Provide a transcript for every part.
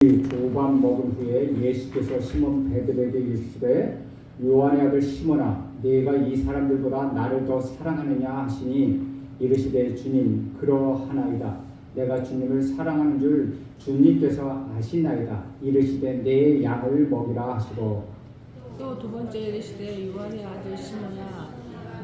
조반 먹은 후에 예수께서 시몬 베드로에게 이르시되 요한의 아들 시몬아 네가 이 사람들보다 나를 더 사랑하느냐 하시니 이르시되 주님 그러하나이다. 내가 주님을 사랑하는 줄 주님께서 아시나이다. 이르시되 내 양을 먹이라 하시고 또 두 번째 이르시되 요한의 아들 시몬아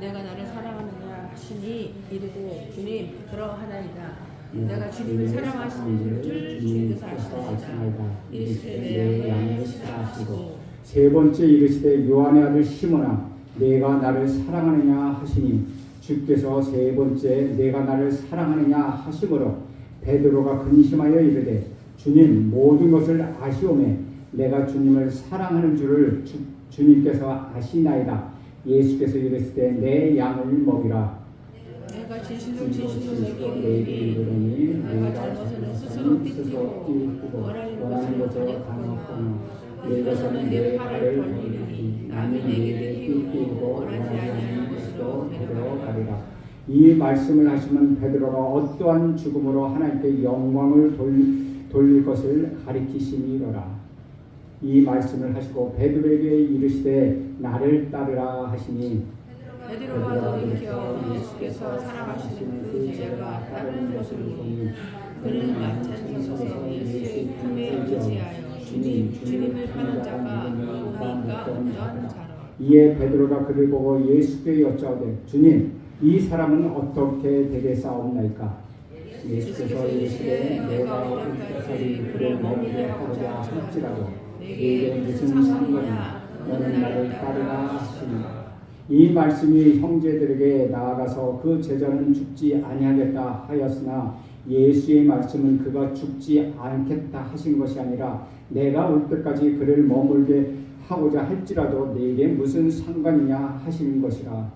내가 나를 사랑하느냐 하시니 이르되 주님 그러하나이다. 내가 주님을 사랑하시는 줄 주님께서 아시나이다. 이르시되 내 양을 먹이라 하시고 세 번째 이르시되 요한의 아들 시몬아 내가 나를 사랑하느냐 하시니 주께서 세 번째 내가 나를 사랑하느냐 하심으로 베드로가 근심하여 이르되 주님 모든 것을 아시오매 내가 주님을 사랑하는 줄을 주님께서 아시나이다. 예수께서 이르시되 내 양을 먹이라. 내가 진실로 내게 이르노니 내가 잘못은 스스로 띠띠고 원하는 것을 당했거나 이것은 내 팔을 벌리니 남이 내게 띠띠고 원하지 아니하는 것으로 데려가리라. 이 말씀을 하시면 베드로가 어떠한 죽음으로 하나님께 영광을 돌릴 것을 가리키심이로라. 이 말씀을 하시고 베드로에게 이르시되 나를 따르라 하시니 베드로가 돌이켜 예수께서 사랑하시는 그 제자가 따르는 것을 보니 그는 마찬 서서 예수의 품에 의지하여 주님을 파는 자가 보니까 어떠한 자라. 이에 베드로가 그를 보고 예수께 여짜오되 주님 이 사람은 어떻게 되겠사옵나이까. 예수께서 이르시되 내가 이때까지 그를 먹이게 하고자 할지라도 내게 무슨 상관이냐 너는 나를 따르라 하시니라. 이 말씀이 형제들에게 나아가서 그 제자는 죽지 아니하겠다 하였으나 예수의 말씀은 그가 죽지 않겠다 하신 것이 아니라 내가 올 때까지 그를 머물게 하고자 할지라도 내게 무슨 상관이냐 하시는 것이라.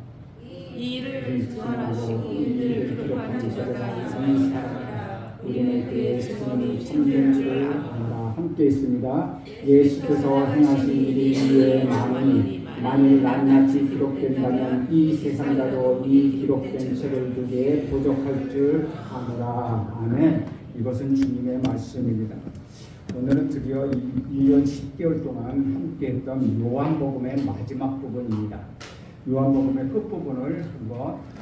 이 일을 구하시고 이들을 기록한 제자가 이스라엘이라. 우리는 그의 증언이 참된 줄 아노라. 함께 있습니다. 예수께서 행하신 일이 이외에 많으니 만일 낱낱이 기록된다면 이 세상가도 이 기록된 책을 두기에 부족할 줄 아노라. 아멘. 이것은 주님의 말씀입니다. 오늘은 드디어 2년 10개월 동안 함께했던 요한복음의 마지막 부분입니다. 요한복음의 끝부분을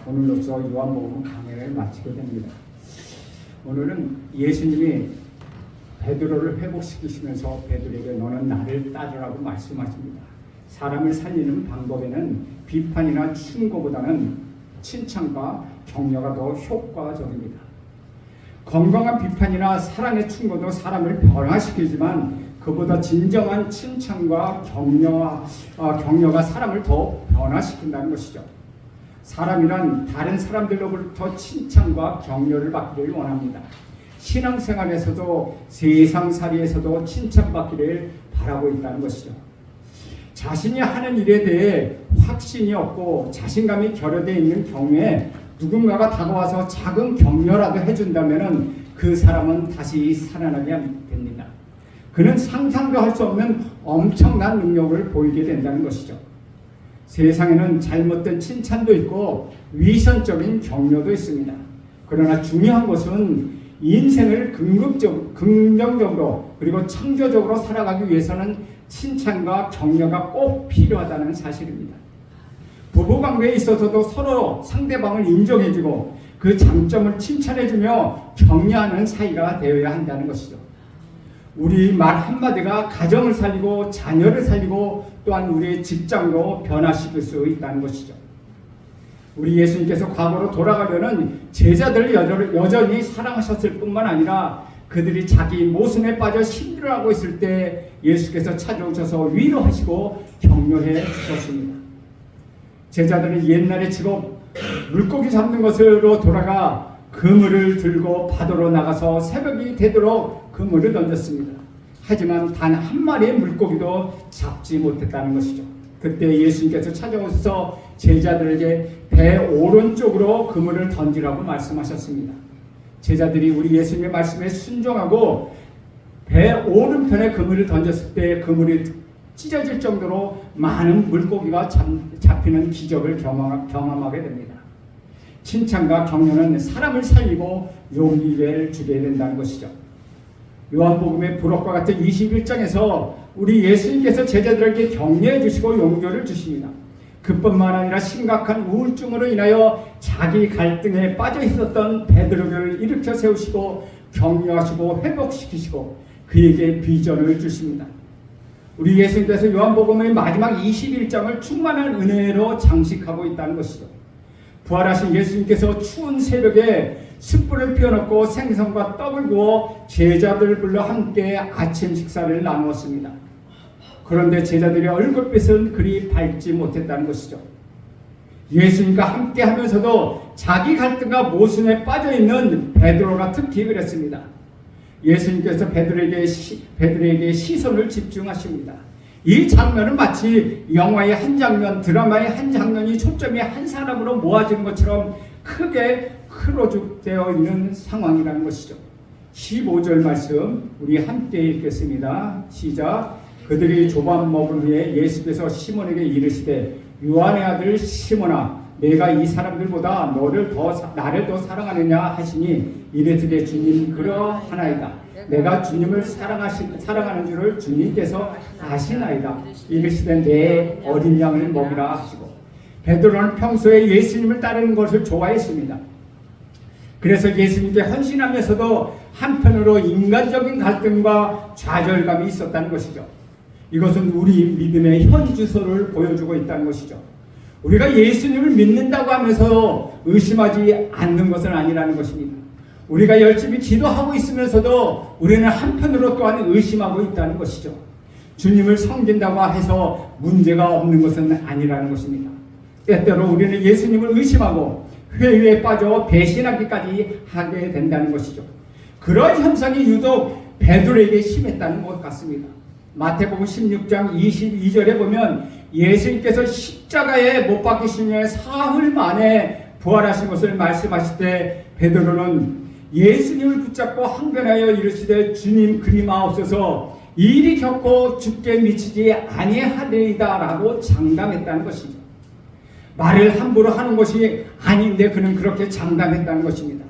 오늘로써 요한복음 강해를 마치게 됩니다. 오늘은 예수님이 베드로를 회복시키시면서 베드로에게 너는 나를 따르라고 말씀하십니다. 사람을 살리는 방법에는 비판이나 충고보다는 칭찬과 격려가 더 효과적입니다. 건강한 비판이나 사랑의 충고도 사람을 변화시키지만 그보다 진정한 칭찬과 격려가 사람을 더 변화시킨다는 것이죠. 사람이란 다른 사람들로부터 칭찬과 격려를 받기를 원합니다. 신앙생활에서도 세상살이에서도 칭찬받기를 바라고 있다는 것이죠. 자신이 하는 일에 대해 확신이 없고 자신감이 결여되어 있는 경우에 누군가가 다가와서 작은 격려라도 해준다면 그 사람은 다시 살아나게 됩니다. 그는 상상도 할 수 없는 엄청난 능력을 보이게 된다는 것이죠. 세상에는 잘못된 칭찬도 있고 위선적인 격려도 있습니다. 그러나 중요한 것은 인생을 긍정적으로 그리고 창조적으로 살아가기 위해서는 칭찬과 격려가 꼭 필요하다는 사실입니다. 부부관계에 있어서도 서로 상대방을 인정해주고 그 장점을 칭찬해주며 격려하는 사이가 되어야 한다는 것이죠. 우리 말 한마디가 가정을 살리고 자녀를 살리고 또한 우리의 직장도 변화시킬 수 있다는 것이죠. 우리 예수님께서 과거로 돌아가려는 제자들을 여전히 사랑하셨을 뿐만 아니라 그들이 자기 모순에 빠져 힘들어하고 있을 때 예수께서 찾아오셔서 위로하시고 격려해 주셨습니다. 제자들은 옛날의 직업 물고기 잡는 것으로 돌아가 그물을 들고 바다로 나가서 새벽이 되도록 그물을 던졌습니다. 하지만 단 한 마리의 물고기도 잡지 못했다는 것이죠. 그때 예수님께서 찾아오셔서 제자들에게 배 오른쪽으로 그물을 던지라고 말씀하셨습니다. 제자들이 우리 예수님의 말씀에 순종하고 배 오른편에 그물을 던졌을 때 그물이 찢어질 정도로 많은 물고기가 잡히는 기적을 경험하게 됩니다. 칭찬과 격려는 사람을 살리고 용기를 주게 된다는 것이죠. 요한복음의 부록과 같은 21장에서 우리 예수님께서 제자들에게 격려해 주시고 용기를 주십니다. 그뿐만 아니라 심각한 우울증으로 인하여 자기 갈등에 빠져 있었던 베드로를 일으켜 세우시고 격려하시고 회복시키시고 그에게 비전을 주십니다. 우리 예수님께서 요한복음의 마지막 21장을 충만한 은혜로 장식하고 있다는 것이죠. 부활하신 예수님께서 추운 새벽에 숯불을 피워놓고 생선과 떡을 구워 제자들을 불러 함께 아침 식사를 나누었습니다. 그런데 제자들의 얼굴빛은 그리 밝지 못했다는 것이죠. 예수님과 함께 하면서도 자기 갈등과 모순에 빠져있는 베드로가 특히 그랬습니다. 예수님께서 베드로에게 시선을 집중하십니다. 이 장면은 마치 영화의 한 장면, 드라마의 한 장면이 초점이 한 사람으로 모아진 것처럼 크게 크로즈되어 있는 상황이라는 것이죠. 15절 말씀 우리 함께 읽겠습니다. 시작. 그들이 조반 먹은 후에 예수께서 시몬에게 이르시되 요한의 아들 시몬아 내가 이 사람들보다 나를 더 사랑하느냐 하시니 이르시되 주님 그러하나이다. 내가 주님을 사랑하는 줄을 주님께서 아시나이다. 이르시되 내 어린 양을 먹이라 하시고 베드로는 평소에 예수님을 따르는 것을 좋아했습니다. 그래서 예수님께 헌신하면서도 한편으로 인간적인 갈등과 좌절감이 있었다는 것이죠. 이것은 우리 믿음의 현주소를 보여주고 있다는 것이죠. 우리가 예수님을 믿는다고 하면서 의심하지 않는 것은 아니라는 것입니다. 우리가 열심히 기도하고 있으면서도 우리는 한편으로 또한 의심하고 있다는 것이죠. 주님을 섬긴다고 해서 문제가 없는 것은 아니라는 것입니다. 때때로 우리는 예수님을 의심하고 회유에 빠져 배신하기까지 하게 된다는 것이죠. 그런 현상이 유독 베드로에게 심했다는 것 같습니다. 마태복음 16장 22절에 보면 예수님께서 십자가에 못 박히신 후에 사흘 만에 부활하신 것을 말씀하실 때 베드로는 예수님을 붙잡고 항변하여 이르시되 주님 그리 마옵소서 일이 겪고 죽게 미치지 아니하리이다 라고 장담했다는 것이죠. 말을 함부로 하는 것이 아닌데 그는 그렇게 장담했다는 것입니다.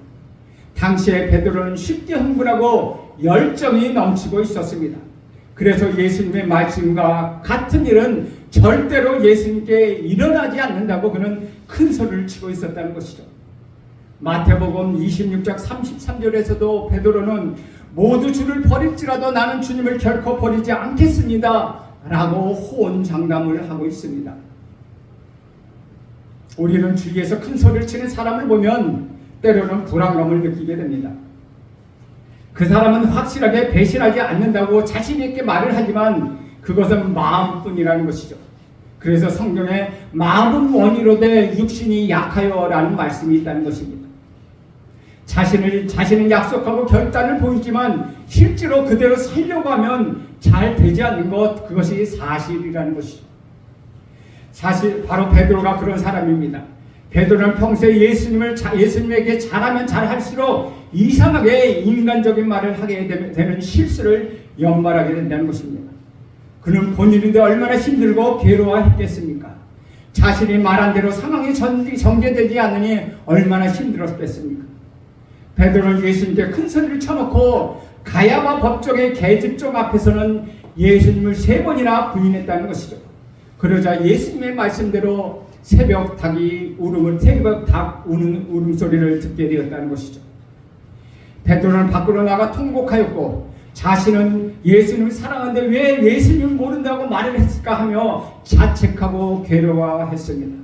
당시에 베드로는 쉽게 흥분하고 열정이 넘치고 있었습니다. 그래서 예수님의 말씀과 같은 일은 절대로 예수님께 일어나지 않는다고 그는 큰 소리를 치고 있었다는 것이죠. 마태복음 26장 33절에서도 베드로는 모두 주를 버릴지라도 나는 주님을 결코 버리지 않겠습니다 라고 호언장담을 하고 있습니다. 우리는 주위에서 큰 소리를 치는 사람을 보면 때로는 불안감을 느끼게 됩니다. 그 사람은 확실하게 배신하지 않는다고 자신 있게 말을 하지만 그것은 마음뿐이라는 것이죠. 그래서 성경에 마음은 원이로되 육신이 약하여 라는 말씀이 있다는 것입니다. 자신은 약속하고 결단을 보이지만 실제로 그대로 살려고 하면 잘 되지 않는 것, 그것이 사실이라는 것이죠. 사실 바로 베드로가 그런 사람입니다. 베드로는 평소에 예수님에게 잘하면 잘할수록 이상하게 인간적인 말을 하게 되는 실수를 연발하게 된다는 것입니다. 그는 본인인데 얼마나 힘들고 괴로워했겠습니까? 자신이 말한 대로 상황이 전개되지 않으니 얼마나 힘들었겠습니까? 베드로는 예수님께 큰 소리를 쳐놓고 가야바 법정의 계집종 앞에서는 예수님을 3번이나 부인했다는 것이죠. 그러자 예수님의 말씀대로 새벽 닭 우는 울음소리를 듣게 되었다는 것이죠. 베드로는 밖으로 나가 통곡하였고 자신은 예수님을 사랑하는데 왜 예수님을 모른다고 말을 했을까 하며 자책하고 괴로워했습니다.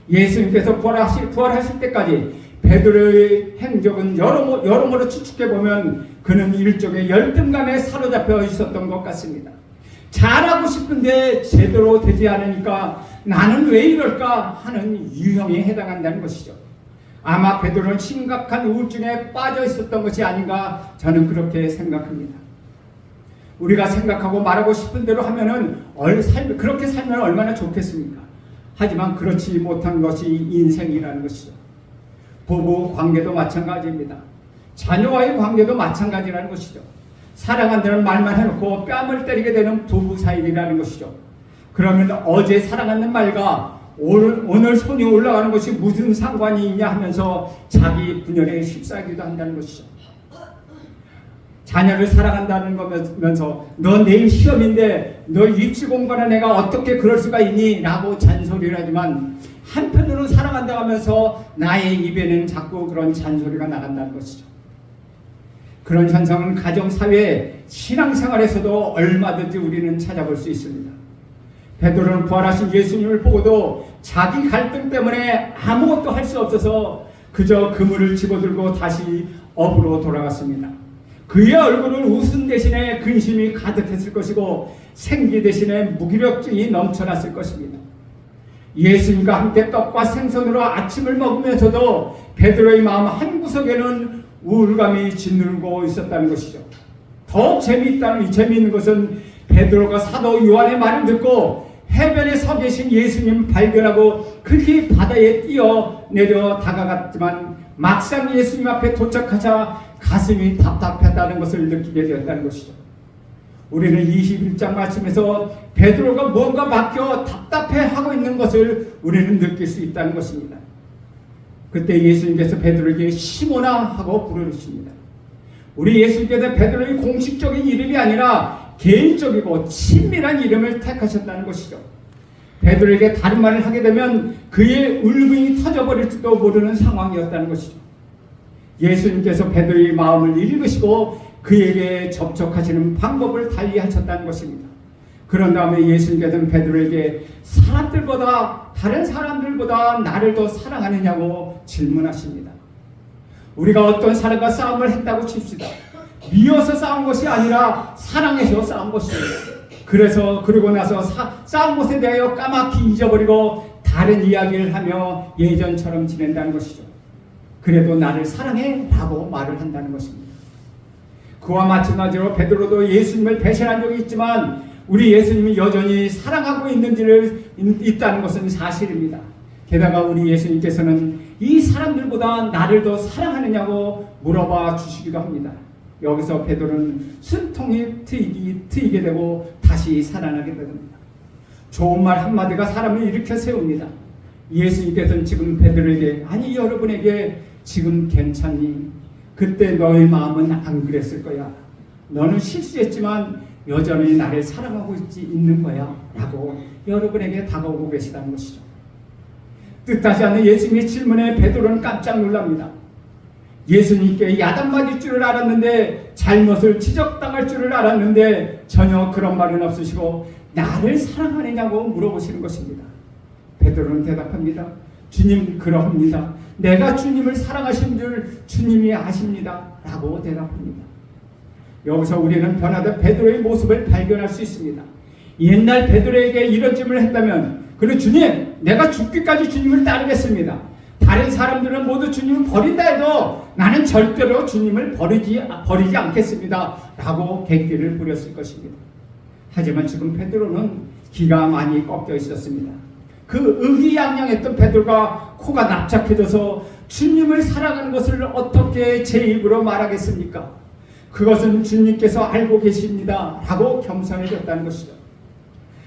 예수님께서 부활하실 때까지 베드로의 행적은 여러모로 추측해보면 그는 일종의 열등감에 사로잡혀 있었던 것 같습니다. 잘하고 싶은데 제대로 되지 않으니까 나는 왜 이럴까 하는 유형에 해당한다는 것이죠. 아마 베드로는 심각한 우울증에 빠져 있었던 것이 아닌가 저는 그렇게 생각합니다. 우리가 생각하고 말하고 싶은 대로 하면은 그렇게 살면 얼마나 좋겠습니까? 하지만 그렇지 못한 것이 인생이라는 것이죠. 부부 관계도 마찬가지입니다. 자녀와의 관계도 마찬가지라는 것이죠. 사랑한다는 말만 해놓고 뺨을 때리게 되는 부부 사이라는 것이죠. 그러면 어제 사랑하는 말과 오늘 손이 올라가는 것이 무슨 상관이 있냐 하면서 자기 분열에 휩싸이기도 한다는 것이죠. 자녀를 사랑한다는 거면서 너 내일 시험인데 너 입시 공부하는 애가 어떻게 그럴 수가 있니? 라고 잔소리를 하지만 한편으로는 사랑한다고 하면서 나의 입에는 자꾸 그런 잔소리가 나간다는 것이죠. 그런 현상은 가정, 사회, 신앙생활에서도 얼마든지 우리는 찾아볼 수 있습니다. 베드로는 부활하신 예수님을 보고도 자기 갈등 때문에 아무것도 할 수 없어서 그저 그물을 집어들고 다시 업으로 돌아갔습니다. 그의 얼굴은 웃음 대신에 근심이 가득했을 것이고 생기 대신에 무기력증이 넘쳐났을 것입니다. 예수님과 함께 떡과 생선으로 아침을 먹으면서도 베드로의 마음 한구석에는 우울감이 짓누르고 있었다는 것이죠. 더 재미있는 것은 베드로가 사도 요한의 말을 듣고 해변에 서 계신 예수님 발견하고 급히 바다에 뛰어내려 다가갔지만 막상 예수님 앞에 도착하자 가슴이 답답했다는 것을 느끼게 되었다는 것이죠. 우리는 21장 말씀에서 베드로가 뭔가 맡겨 답답해하고 있는 것을 우리는 느낄 수 있다는 것입니다. 그때 예수님께서 베드로에게 시모나 하고 부르십니다. 우리 예수님께서 베드로의 공식적인 이름이 아니라 개인적이고 친밀한 이름을 택하셨다는 것이죠. 베드로에게 다른 말을 하게 되면 그의 울분이 터져버릴지도 모르는 상황이었다는 것이죠. 예수님께서 베드로의 마음을 읽으시고 그에게 접촉하시는 방법을 달리하셨다는 것입니다. 그런 다음에 예수님께서는 베드로에게 다른 사람들보다 나를 더 사랑하느냐고 질문하십니다. 우리가 어떤 사람과 싸움을 했다고 칩시다. 미워서 싸운 것이 아니라 사랑해서 싸운 것입니다. 그리고 나서 싸운 것에 대하여 까맣게 잊어버리고 다른 이야기를 하며 예전처럼 지낸다는 것이죠. 그래도 나를 사랑해 라고 말을 한다는 것입니다. 그와 마찬가지로 베드로도 예수님을 배신한 적이 있지만 우리 예수님이 여전히 사랑하고 있다는 것은 사실입니다. 게다가 우리 예수님께서는 이 사람들보다 나를 더 사랑하느냐고 물어봐 주시기도 합니다. 여기서 베드로는 숨통이 트이게 되고 다시 살아나게 됩니다. 좋은 말 한마디가 사람을 일으켜 세웁니다. 예수님께서는 지금 베드로에게, 아니 여러분에게 지금 괜찮니? 그때 너의 마음은 안 그랬을 거야. 너는 실수했지만 여전히 나를 사랑하고 있는 거야 라고 여러분에게 다가오고 계시다는 것이죠. 뜻하지 않는 예수님의 질문에 베드로는 깜짝 놀랍니다. 예수님께 야단맞을 줄을 알았는데, 잘못을 지적당할 줄을 알았는데 전혀 그런 말은 없으시고 나를 사랑하느냐고 물어보시는 것입니다. 베드로는 대답합니다. 주님, 그러합니다. 내가 주님을 사랑하신 줄 주님이 아십니다 라고 대답합니다. 여기서 우리는 변화된 베드로의 모습을 발견할 수 있습니다. 옛날 베드로에게 이런 질문을 했다면, 그는 주님, 내가 죽기까지 주님을 따르겠습니다. 다른 사람들은 모두 주님을 버린다 해도 나는 절대로 주님을 버리지 않겠습니다 라고 객기를 부렸을 것입니다. 하지만 지금 베드로는 기가 많이 꺾여 있었습니다. 그 의기양양했던 베드로가 코가 납작해져서 주님을 사랑하는 것을 어떻게 제 입으로 말하겠습니까? 그것은 주님께서 알고 계십니다 라고 겸손해졌다는 것이죠.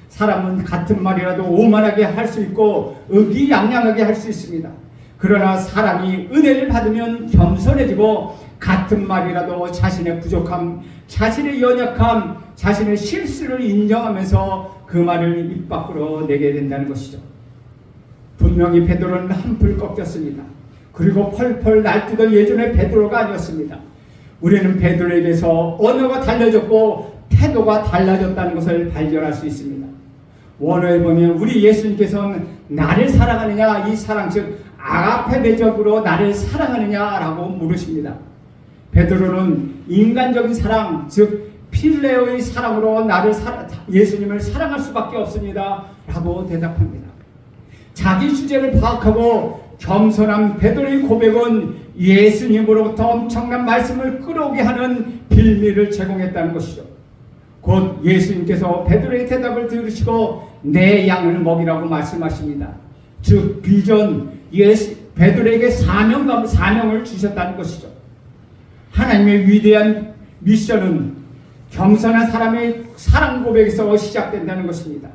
사람은 같은 말이라도 오만하게 할 수 있고 의기양양하게 할 수 있습니다. 그러나 사람이 은혜를 받으면 겸손해지고 같은 말이라도 자신의 부족함, 자신의 연약함, 자신의 실수를 인정하면서 그 말을 입 밖으로 내게 된다는 것이죠. 분명히 베드로는 한풀 꺾였습니다. 그리고 펄펄 날뛰던 예전의 베드로가 아니었습니다. 우리는 베드로에게서 언어가 달라졌고 태도가 달라졌다는 것을 발견할 수 있습니다. 원어에 보면 우리 예수님께서는 나를 사랑하느냐, 이 사랑 즉 아가페베적으로 나를 사랑하느냐라고 물으십니다. 베드로는 인간적인 사랑 즉 필레오의 사랑으로 예수님을 사랑할 수밖에 없습니다 라고 대답합니다. 자기 주제를 파악하고 겸손한 베드로의 고백은 예수님으로부터 엄청난 말씀을 끌어오게 하는 빌미를 제공했다는 것이죠. 곧 예수님께서 베드로의 대답을 들으시고 내 양을 먹이라고 말씀하십니다. 즉 베드로에게 사명을 주셨다는 것이죠. 하나님의 위대한 미션은 겸손한 사람의 사랑 고백에서 시작된다는 것입니다.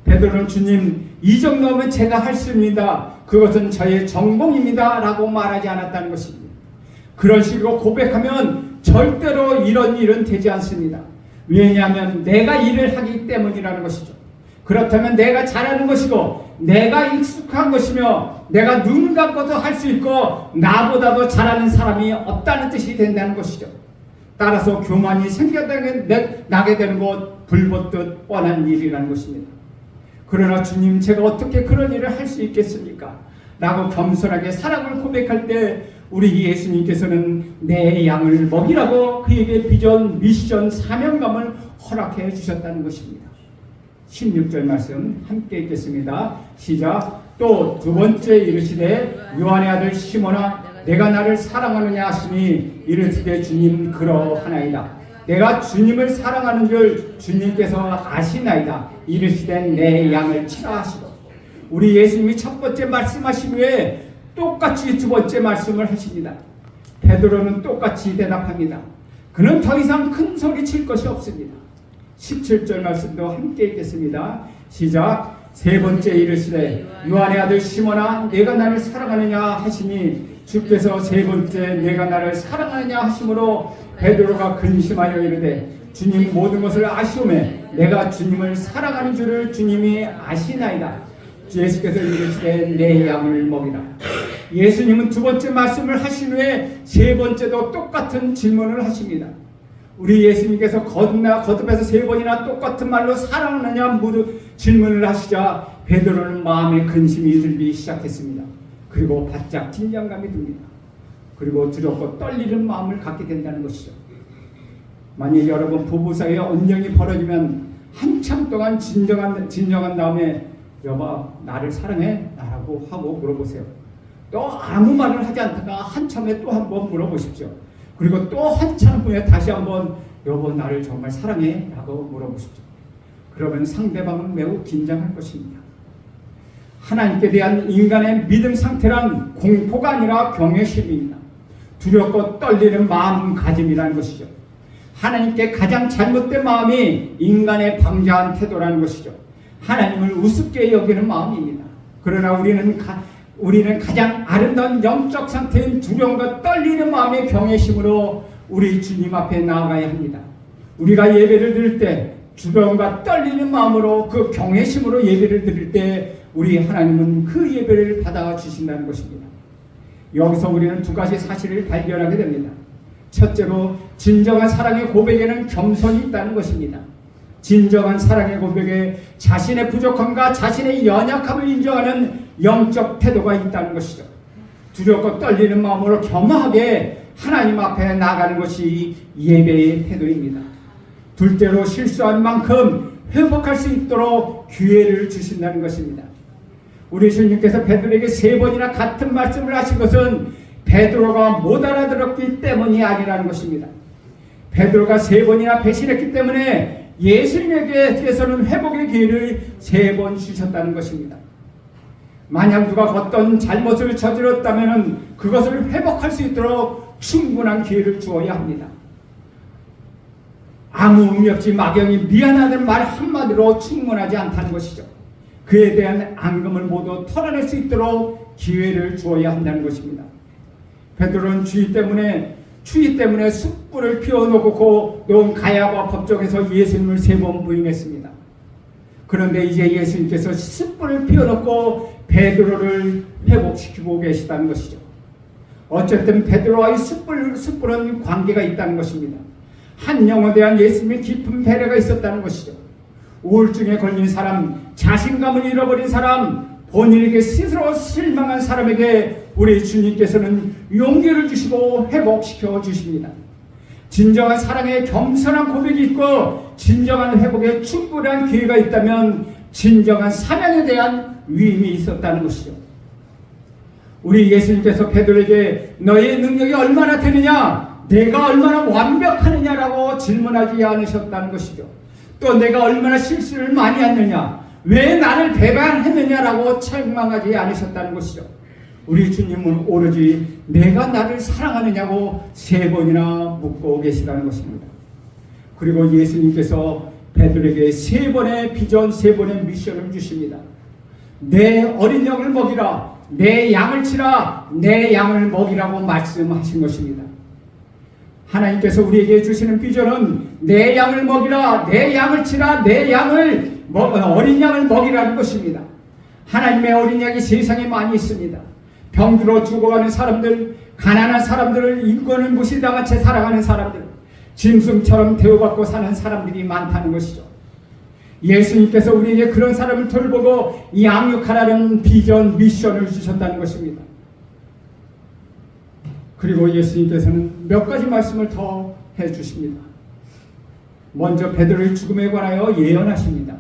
베드로는 주님, 이 정도면 제가 할 수 있습니다. 그것은 저의 전공입니다 라고 말하지 않았다는 것입니다. 그런 식으로 고백하면 절대로 이런 일은 되지 않습니다. 왜냐하면 내가 일을 하기 때문이라는 것이죠. 그렇다면 내가 잘하는 것이고 내가 익숙한 것이며 내가 눈 감고도 할 수 있고 나보다도 잘하는 사람이 없다는 뜻이 된다는 것이죠. 따라서 교만이 생겨나게 되는 것 불보듯 뻔한 일이라는 것입니다. 그러나 주님, 제가 어떻게 그런 일을 할 수 있겠습니까? 라고 겸손하게 사랑을 고백할 때 우리 예수님께서는 내 양을 먹이라고 그에게 비전, 미션, 사명감을 허락해 주셨다는 것입니다. 16절 말씀 함께 읽겠습니다. 시작. 또 두 번째 이르시되 요한의 아들 시몬아 내가 나를 사랑하느냐 하시니 이르시되 주님 그러하나이다. 내가 주님을 사랑하는 줄 주님께서 아시나이다. 이르시되 내 양을 치라 하시고, 우리 예수님이 첫 번째 말씀하신 후에 똑같이 두 번째 말씀을 하십니다. 베드로는 똑같이 대답합니다. 그는 더 이상 큰 소리 칠 것이 없습니다. 17절 말씀도 함께 읽겠습니다. 시작. 세 번째 이르시되 요한의 아들 시몬아 내가 나를 사랑하느냐 하시니 주께서 세 번째 내가 나를 사랑하느냐 하심으로 베드로가 근심하여 이르되 주님 모든 것을 아시오매 내가 주님을 사랑하는 줄을 주님이 아시나이다. 예수께서 이르시되 내 양을 먹이라. 예수님은 두 번째 말씀을 하신 후에 세 번째도 똑같은 질문을 하십니다. 우리 예수님께서 거듭해서 세 번이나 똑같은 말로 사랑하느냐 질문을 하시자 베드로는 마음에 근심이 들기 시작했습니다. 그리고 바짝 긴장감이 듭니다. 그리고 두렵고 떨리는 마음을 갖게 된다는 것이죠. 만약 여러분 부부 사이에 언쟁이 벌어지면 한참 동안 진정한 다음에 여보 나를 사랑해? 라고 하고 물어보세요. 또 아무 말을 하지 않다가 한참에 또 한번 물어보십시오. 그리고 또 한참 후에 다시 한번 여보 나를 정말 사랑해? 라고 물어보십시오. 그러면 상대방은 매우 긴장할 것입니다. 하나님께 대한 인간의 믿음 상태란 공포가 아니라 경외심입니다. 두렵고 떨리는 마음가짐이라는 것이죠. 하나님께 가장 잘못된 마음이 인간의 방자한 태도라는 것이죠. 하나님을 우습게 여기는 마음입니다. 그러나 우리는 가장 아름다운 영적 상태인 두려움과 떨리는 마음의 경외심으로 우리 주님 앞에 나아가야 합니다. 우리가 예배를 드릴 때 두려움과 떨리는 마음으로 그 경외심으로 예배를 드릴 때 우리 하나님은 그 예배를 받아주신다는 것입니다. 여기서 우리는 두 가지 사실을 발견하게 됩니다. 첫째로 진정한 사랑의 고백에는 겸손이 있다는 것입니다. 진정한 사랑의 고백에 자신의 부족함과 자신의 연약함을 인정하는 영적 태도가 있다는 것이죠. 두렵고 떨리는 마음으로 겸허하게 하나님 앞에 나가는 것이 예배의 태도입니다. 둘째로 실수한 만큼 회복할 수 있도록 기회를 주신다는 것입니다. 우리 주님께서 베드로에게 세 번이나 같은 말씀을 하신 것은 베드로가 못 알아들었기 때문이 아니라는 것입니다. 베드로가 세 번이나 배신했기 때문에 예수님에게서는 회복의 기회를 세 번 주셨다는 것입니다. 만약 누가 어떤 잘못을 저질렀다면 그것을 회복할 수 있도록 충분한 기회를 주어야 합니다. 아무 의미 없이 막연히 미안하다는 말 한마디로 충분하지 않다는 것이죠. 그에 대한 앙금을 모두 털어낼 수 있도록 기회를 주어야 한다는 것입니다. 베드로는 추위 때문에 숯불을 피워놓고 놓은 가야바 법정에서 예수님을 세 번 부인했습니다. 그런데 이제 예수님께서 숯불을 피워놓고 베드로를 회복시키고 계시다는 것이죠. 어쨌든 베드로와의 숯불은 관계가 있다는 것입니다. 한 영혼에 대한 예수님의 깊은 배려가 있었다는 것이죠. 우울증에 걸린 사람, 자신감을 잃어버린 사람, 본인에게 스스로 실망한 사람에게 우리 주님께서는 용기를 주시고 회복시켜 주십니다. 진정한 사랑에 겸손한 고백이 있고 진정한 회복에 충분한 기회가 있다면 진정한 사명에 대한 위임이 있었다는 것이죠. 우리 예수님께서 베드로에게 너의 능력이 얼마나 되느냐, 내가 얼마나 완벽하느냐라고 질문하지 않으셨다는 것이죠. 또 내가 얼마나 실수를 많이 했느냐, 왜 나를 배반했느냐라고 책망하지 않으셨다는 것이죠. 우리 주님은 오로지 내가 나를 사랑하느냐고 세 번이나 묻고 계시다는 것입니다. 그리고 예수님께서 베드로에게 세 번의 비전, 세 번의 미션을 주십니다. 내 어린 양을 먹이라, 내 양을 치라, 내 양을 먹이라고 말씀하신 것입니다. 하나님께서 우리에게 주시는 비전은 내 양을 먹이라, 내 양을 치라, 내 양을 어린 양을 먹이라는 것입니다. 하나님의 어린 양이 세상에 많이 있습니다. 병들어 죽어가는 사람들, 가난한 사람들을 인권을 무시당한 채 살아가는 사람들, 짐승처럼 대우받고 사는 사람들이 많다는 것이죠. 예수님께서 우리에게 그런 사람을 돌보고 양육하라는 비전, 미션을 주셨다는 것입니다. 그리고 예수님께서는 몇 가지 말씀을 더 해주십니다. 먼저 베드로의 죽음에 관하여 예언하십니다.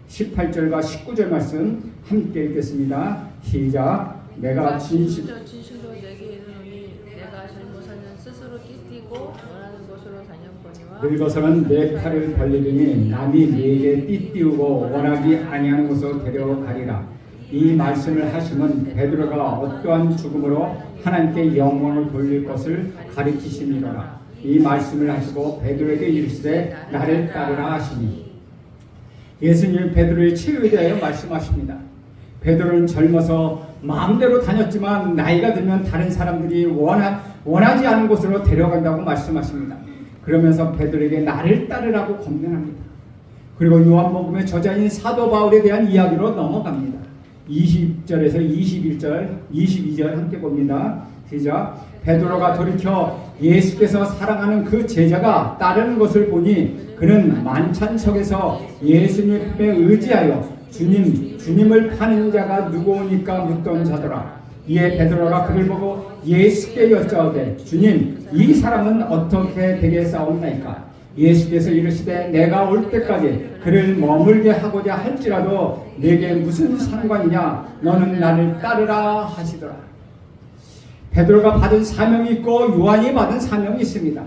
18절과 19절 말씀 함께 읽겠습니다. 시작. 내가 진실로 내게 이르노니 내가 잘못하면 스스로 띠띠고 원하는 곳으로 다녔거니와 늙어서는 내 팔을 벌리더니 남이 네게 띠띠우고 원하지 아니하는 곳으로 데려가리라. 이 말씀을 하시면 베드로가 어떠한 죽음으로 하나님께 영광을 돌릴 것을 가르치시니라. 이 말씀을 하시고 베드로에게 이르시되 나를 따르라 하시니, 예수님은 베드로의 최후에 대하여 말씀하십니다. 베드로는 젊어서 마음대로 다녔지만 나이가 들면 다른 사람들이 원하지 않은 곳으로 데려간다고 말씀하십니다. 그러면서 베드로에게 나를 따르라고 권면합니다. 그리고 요한복음의 저자인 사도 바울에 대한 이야기로 넘어갑니다. 20절에서 21절, 22절 함께 봅니다. 시작. 베드로가 돌이켜 예수께서 사랑하는 그 제자가 따르는 것을 보니 그는 만찬석에서 예수님에 의지하여 주님을 파는 자가 누구오니까 묻던 자더라. 이에 베드로가 그를 보고 예수께 여짜오되 주님, 이 사람은 어떻게 되겠사옵나이까? 예수께서 이르시되 내가 올 때까지 그를 머물게 하고자 할지라도 내게 무슨 상관이냐? 너는 나를 따르라 하시더라. 베드로가 받은 사명이 있고 요한이 받은 사명이 있습니다.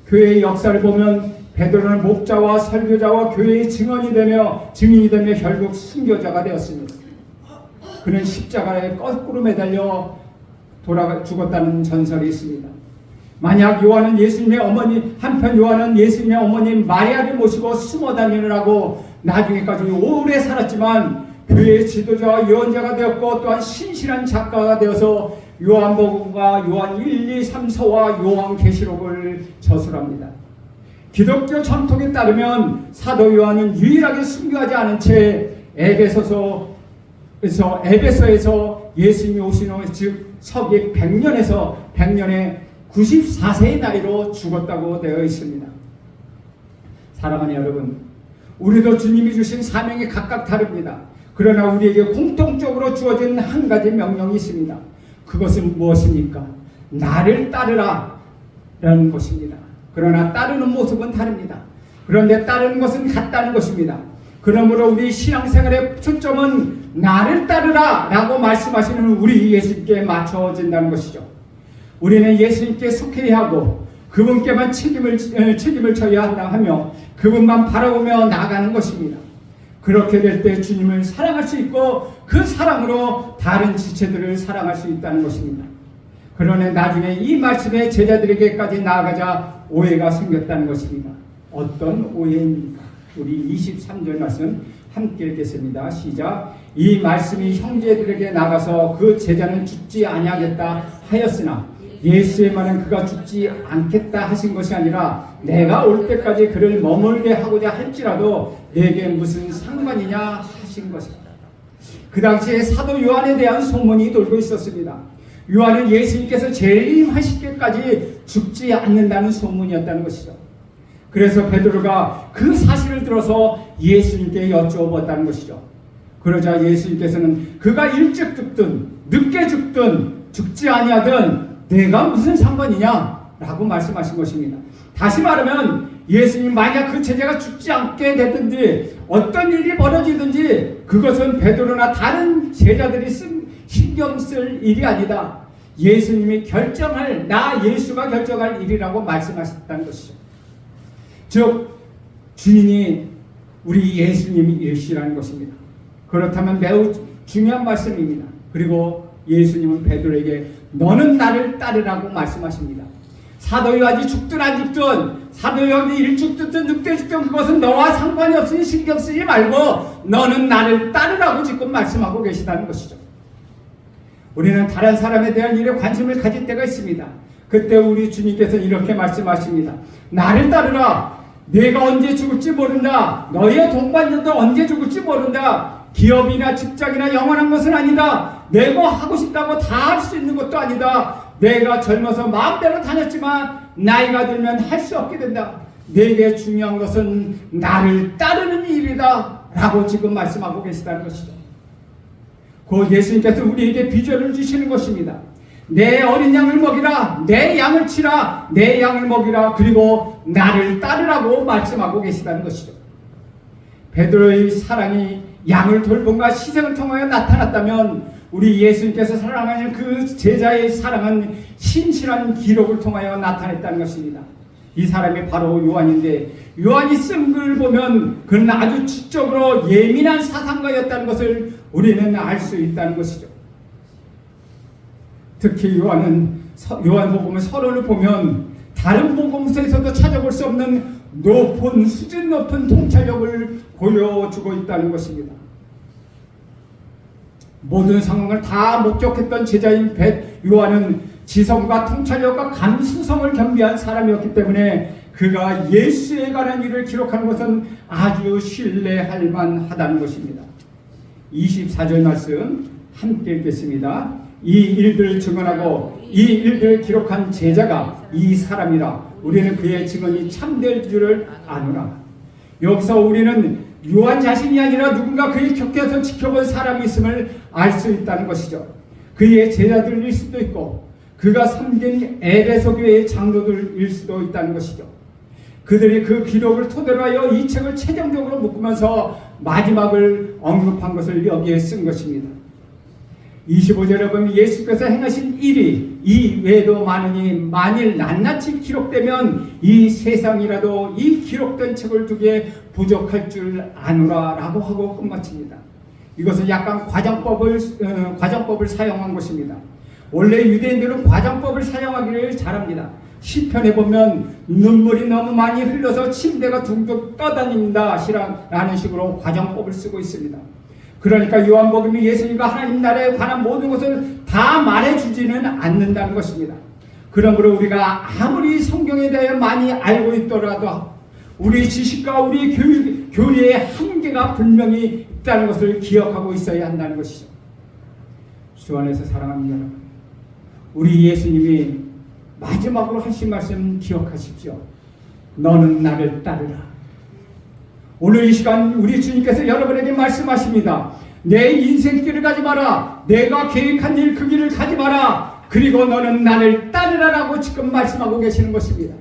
교회의 역사를 보면 베드로는 목자와 설교자와 교회의 증인이 되며 결국 순교자가 되었습니다. 그는 십자가에 거꾸로 매달려 죽었다는 전설이 있습니다. 만약 요한은 예수님의 어머니, 한편 요한은 예수님의 어머니 마리아를 모시고 숨어 다니느라고 나중에까지 오래 살았지만 교회의 지도자와 예언자가 되었고 또한 신실한 작가가 되어서 요한복음과 요한 1, 2, 3서와 요한계시록을 저술합니다. 기독교 전통에 따르면 사도 요한은 유일하게 순교하지 않은 채 에베소에서 예수님이 오신 후 즉 서기 100년에 94세의 나이로 죽었다고 되어 있습니다. 사랑하는 여러분, 우리도 주님이 주신 사명이 각각 다릅니다. 그러나 우리에게 공통적으로 주어진 한 가지 명령이 있습니다. 그것은 무엇입니까? 나를 따르라 라는 것입니다. 그러나 따르는 모습은 다릅니다. 그런데 따르는 것은 같다는 것입니다. 그러므로 우리 신앙생활의 초점은 나를 따르라 라고 말씀하시는 우리 예수님께 맞춰진다는 것이죠. 우리는 예수님께 속해야 하고 그분께만 책임을 져야 한다 하며 그분만 바라보며 나아가는 것입니다. 그렇게 될 때 주님을 사랑할 수 있고 그 사랑으로 다른 지체들을 사랑할 수 있다는 것입니다. 그러나 나중에 이 말씀에 제자들에게까지 나아가자 오해가 생겼다는 것입니다. 어떤 오해입니까? 우리 23절 말씀 함께 읽겠습니다. 시작. 이 말씀이 형제들에게 나가서 그 제자는 죽지 아니하겠다 하였으나 예수의 말은 그가 죽지 않겠다 하신 것이 아니라 내가 올 때까지 그를 머물게 하고자 할지라도 내게 무슨 상관이냐 하신 것입니다. 그 당시에 사도 요한에 대한 소문이 돌고 있었습니다. 요한은 예수님께서 재림하실 때까지 죽지 않는다는 소문이었다는 것이죠. 그래서 베드로가 그 사실을 들어서 예수님께 여쭈어봤다는 것이죠. 그러자 예수님께서는 그가 일찍 죽든 늦게 죽든 죽지 아니하든 내가 무슨 상관이냐 라고 말씀하신 것입니다. 다시 말하면 예수님 만약 그 제자가 죽지 않게 됐든지 어떤 일이 벌어지든지 그것은 베드로나 다른 제자들이 신경 쓸 일이 아니다. 예수님이 결정할, 예수가 결정할 일이라고 말씀하셨다는 것이죠. 즉 주님이 우리 예수님이시라는 것입니다. 그렇다면 매우 중요한 말씀입니다. 그리고 예수님은 베드로에게 너는 나를 따르라고 말씀하십니다. 사도 요한이 죽든 안 죽든, 사도 요한이 일찍 죽든 늦게 죽든 그것은 너와 상관이 없으니 신경 쓰지 말고 너는 나를 따르라고 지금 말씀하고 계시다는 것이죠. 우리는 다른 사람에 대한 일에 관심을 가질 때가 있습니다. 그때 우리 주님께서 이렇게 말씀하십니다. 나를 따르라. 내가 언제 죽을지 모른다. 너희의 동반자도 언제 죽을지 모른다. 기업이나 직장이나 영원한 것은 아니다. 내가 하고 싶다고 다 할 수 있는 것도 아니다. 내가 젊어서 마음대로 다녔지만 나이가 들면 할 수 없게 된다. 내게 중요한 것은 나를 따르는 일이다 라고 지금 말씀하고 계시다는 것이죠. 곧 예수님께서 우리에게 비전을 주시는 것입니다. 내 어린 양을 먹이라. 내 양을 치라. 내 양을 먹이라. 그리고 나를 따르라고 말씀하고 계시다는 것이죠. 베드로의 사랑이 양을 돌봄과 희생을 통하여 나타났다면 우리 예수님께서 사랑하는 그 제자의 사랑은 신실한 기록을 통하여 나타냈다는 것입니다. 이 사람이 바로 요한인데, 요한이 쓴 글을 보면 그는 아주 지적으로 예민한 사상가였다는 것을 우리는 알 수 있다는 것이죠. 특히 요한복음의 서론을 보면 다른 복음서에서도 찾아볼 수 없는 수준 높은 통찰력을 보여주고 있다는 것입니다. 모든 상황을 다 목격했던 제자인 요한은 지성과 통찰력과 감수성을 겸비한 사람이었기 때문에 그가 예수에 관한 일을 기록하는 것은 아주 신뢰할 만하다는 것입니다. 24절 말씀 함께 읽겠습니다. 이 일들을 증언하고 이 일들을 기록한 제자가 이 사람이라. 우리는 그의 증언이 참될 줄을 아노라. 여기서 우리는 요한 자신이 아니라 누군가 그의 곁에서 지켜본 사람이 있음을 알 수 있다는 것이죠. 그의 제자들일 수도 있고 그가 섬긴 에베소 교회의 장로들일 수도 있다는 것이죠. 그들이 그 기록을 토대로 하여 이 책을 최종적으로 묶으면서 마지막을 언급한 것을 여기에 쓴 것입니다. 25절에 보면 예수께서 행하신 일이 이 외에도 많으니 만일 낱낱이 기록되면 이 세상이라도 이 기록된 책을 두기에 부족할 줄 아노라 라고 하고 끝마칩니다. 이것은 약간 과장법을 사용한 것입니다. 원래 유대인들은 과장법을 사용하기를 잘합니다. 시편에 보면 눈물이 너무 많이 흘러서 침대가 둥둥 떠다닌다 라는 식으로 과장법을 쓰고 있습니다. 그러니까 요한복음이 예수님과 하나님 나라에 관한 모든 것을 다 말해주지는 않는다는 것입니다. 그러므로 우리가 아무리 성경에 대해 많이 알고 있더라도 우리 지식과 우리 교리의 한계가 분명히 있다는 것을 기억하고 있어야 한다는 것이죠. 주 안에서 사랑하는 여러분, 우리 예수님이 마지막으로 하신 말씀 기억하십시오. 너는 나를 따르라. 오늘 이 시간 우리 주님께서 여러분에게 말씀하십니다. 내 인생길을 가지 마라. 내가 계획한 일 그 길을 가지 마라. 그리고 너는 나를 따르라라고 지금 말씀하고 계시는 것입니다.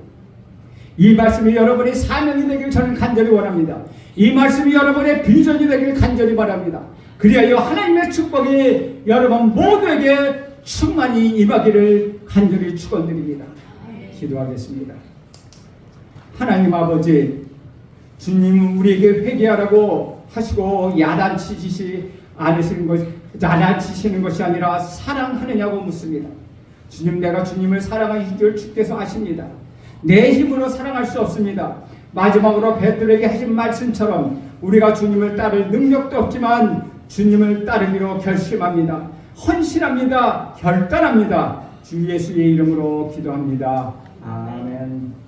이 말씀이 여러분의 사명이 되길 저는 간절히 원합니다. 이 말씀이 여러분의 비전이 되길 간절히 바랍니다. 그리하여 하나님의 축복이 여러분 모두에게 충만히 임하기를 간절히 축원드립니다. 기도하겠습니다. 하나님 아버지, 주님은 우리에게 회개하라고 하시고 야단치시는 것이 아니라 사랑하느냐고 묻습니다. 주님, 내가 주님을 사랑하는 줄 주께서 아십니다. 내 힘으로 사랑할 수 없습니다. 마지막으로 베드로에게 하신 말씀처럼 우리가 주님을 따를 능력도 없지만 주님을 따르기로 결심합니다. 헌신합니다. 결단합니다. 주 예수의 이름으로 기도합니다. 아멘.